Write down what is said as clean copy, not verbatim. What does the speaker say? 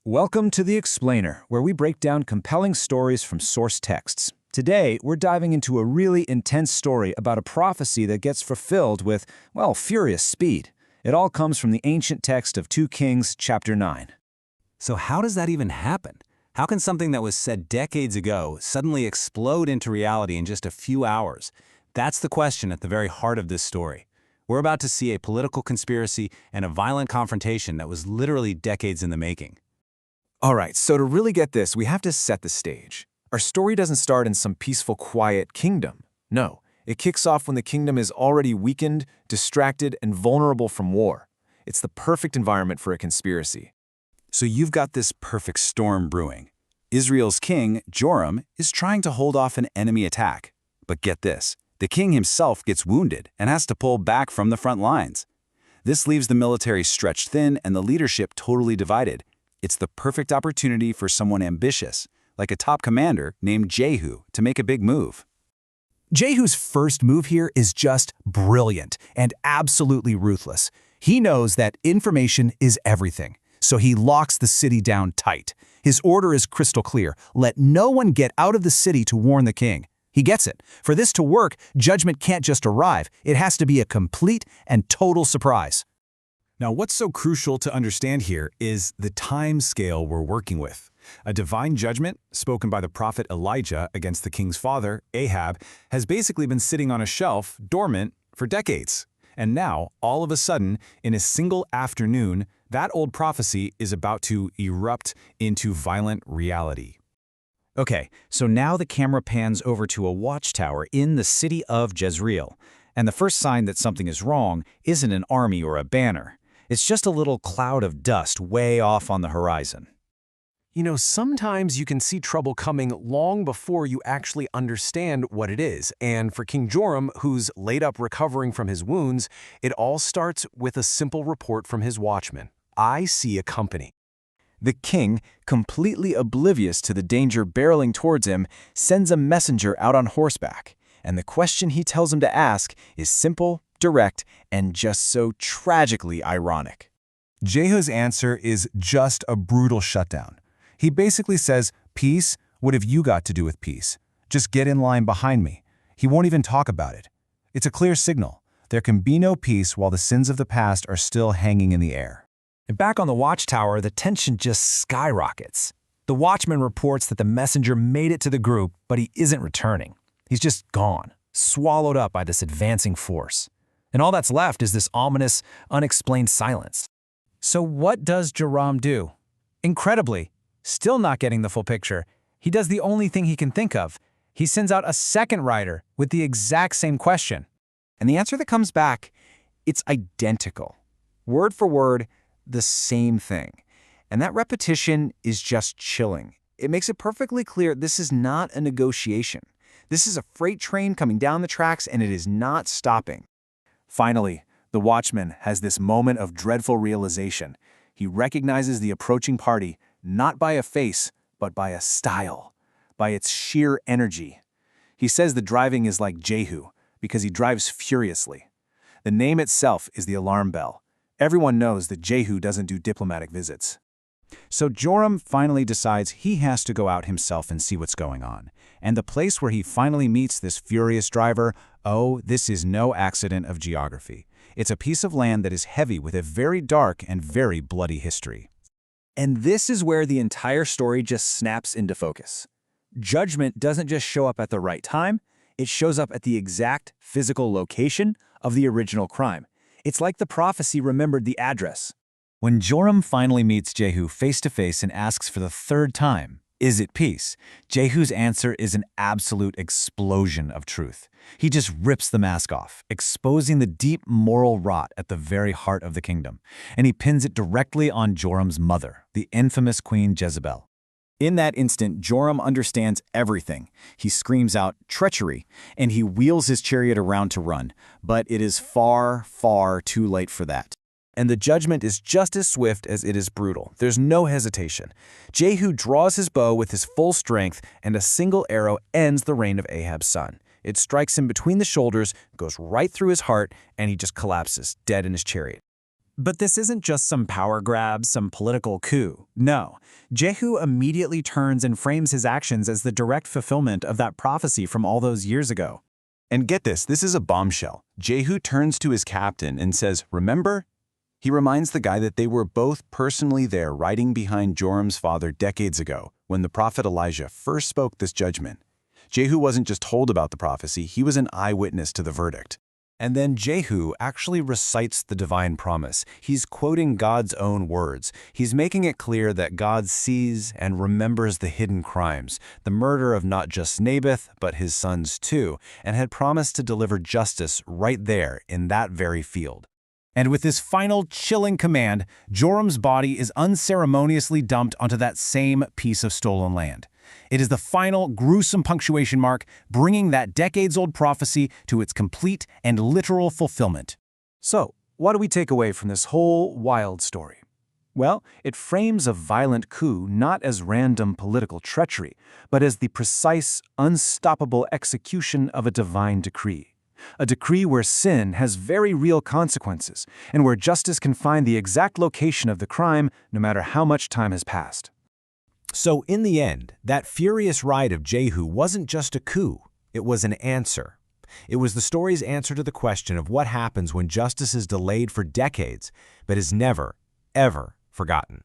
Welcome to The Explainer, where we break down compelling stories from source texts. Today, we're diving into a really intense story about a prophecy that gets fulfilled with, well, furious speed. It all comes from the ancient text of 2 Kings chapter 9. So how does that even happen? How can something that was said decades ago suddenly explode into reality in just a few hours? That's the question at the very heart of this story. We're about to see a political conspiracy and a violent confrontation that was literally decades in the making. All right, so to really get this, we have to set the stage. Our story doesn't start in some peaceful, quiet kingdom. No, it kicks off when the kingdom is already weakened, distracted, and vulnerable from war. It's the perfect environment for a conspiracy. So you've got this perfect storm brewing. Israel's king, Joram, is trying to hold off an enemy attack. But get this, the king himself gets wounded and has to pull back from the front lines. This leaves the military stretched thin and the leadership totally divided. It's the perfect opportunity for someone ambitious, like a top commander named Jehu, to make a big move. Jehu's first move here is just brilliant and absolutely ruthless. He knows that information is everything, so he locks the city down tight. His order is crystal clear: let no one get out of the city to warn the king. He gets it. For this to work, judgment can't just arrive. It has to be a complete and total surprise. Now, what's so crucial to understand here is the time scale we're working with. A divine judgment, spoken by the prophet Elijah against the king's father, Ahab, has basically been sitting on a shelf, dormant, for decades. And now, all of a sudden, in a single afternoon, that old prophecy is about to erupt into violent reality. Okay, so now the camera pans over to a watchtower in the city of Jezreel. And the first sign that something is wrong isn't an army or a banner. It's just a little cloud of dust way off on the horizon. You know, sometimes you can see trouble coming long before you actually understand what it is. And for King Joram, who's laid up recovering from his wounds, it all starts with a simple report from his watchman. I see a company. The king, completely oblivious to the danger barreling towards him, sends a messenger out on horseback. And the question he tells him to ask is simple, direct, and just so tragically ironic. Jehu's answer is just a brutal shutdown. He basically says, "Peace? What have you got to do with peace? Just get in line behind me." He won't even talk about it. It's a clear signal. There can be no peace while the sins of the past are still hanging in the air. And back on the watchtower, the tension just skyrockets. The watchman reports that the messenger made it to the group, but he isn't returning. He's just gone, swallowed up by this advancing force. And all that's left is this ominous, unexplained silence. So what does Joram do? Incredibly, still not getting the full picture, he does the only thing he can think of. He sends out a second rider with the exact same question. And the answer that comes back, it's identical. Word for word, the same thing. And that repetition is just chilling. It makes it perfectly clear this is not a negotiation. This is a freight train coming down the tracks, and it is not stopping. Finally, the watchman has this moment of dreadful realization. He recognizes the approaching party not by a face, but by a style, by its sheer energy. He says the driving is like Jehu, because he drives furiously. The name itself is the alarm bell. Everyone knows that Jehu doesn't do diplomatic visits. So Joram finally decides he has to go out himself and see what's going on. And the place where he finally meets this furious driver, oh, this is no accident of geography. It's a piece of land that is heavy with a very dark and very bloody history. And this is where the entire story just snaps into focus. Judgment doesn't just show up at the right time, it shows up at the exact physical location of the original crime. It's like the prophecy remembered the address. When Joram finally meets Jehu face-to-face and asks for the third time, "Is it peace?" Jehu's answer is an absolute explosion of truth. He just rips the mask off, exposing the deep moral rot at the very heart of the kingdom. And he pins it directly on Joram's mother, the infamous Queen Jezebel. In that instant, Joram understands everything. He screams out, "Treachery," and he wheels his chariot around to run. But it is far, far too late for that. And the judgment is just as swift as it is brutal. There's no hesitation. Jehu draws his bow with his full strength, and a single arrow ends the reign of Ahab's son. It strikes him between the shoulders, goes right through his heart, and he just collapses, dead in his chariot. But this isn't just some power grab, some political coup. No. Jehu immediately turns and frames his actions as the direct fulfillment of that prophecy from all those years ago. And get this is a bombshell. Jehu turns to his captain and says, "Remember?" He reminds the guy that they were both personally there riding behind Joram's father decades ago when the prophet Elijah first spoke this judgment. Jehu wasn't just told about the prophecy, he was an eyewitness to the verdict. And then Jehu actually recites the divine promise. He's quoting God's own words. He's making it clear that God sees and remembers the hidden crimes, the murder of not just Naboth, but his sons too, and had promised to deliver justice right there in that very field. And with this final chilling command, Joram's body is unceremoniously dumped onto that same piece of stolen land. It is the final gruesome punctuation mark, bringing that decades-old prophecy to its complete and literal fulfillment. So, what do we take away from this whole wild story? Well, it frames a violent coup not as random political treachery, but as the precise, unstoppable execution of a divine decree. A decree where sin has very real consequences, and where justice can find the exact location of the crime no matter how much time has passed. So in the end, that furious ride of Jehu wasn't just a coup, it was an answer. It was the story's answer to the question of what happens when justice is delayed for decades, but is never, ever forgotten.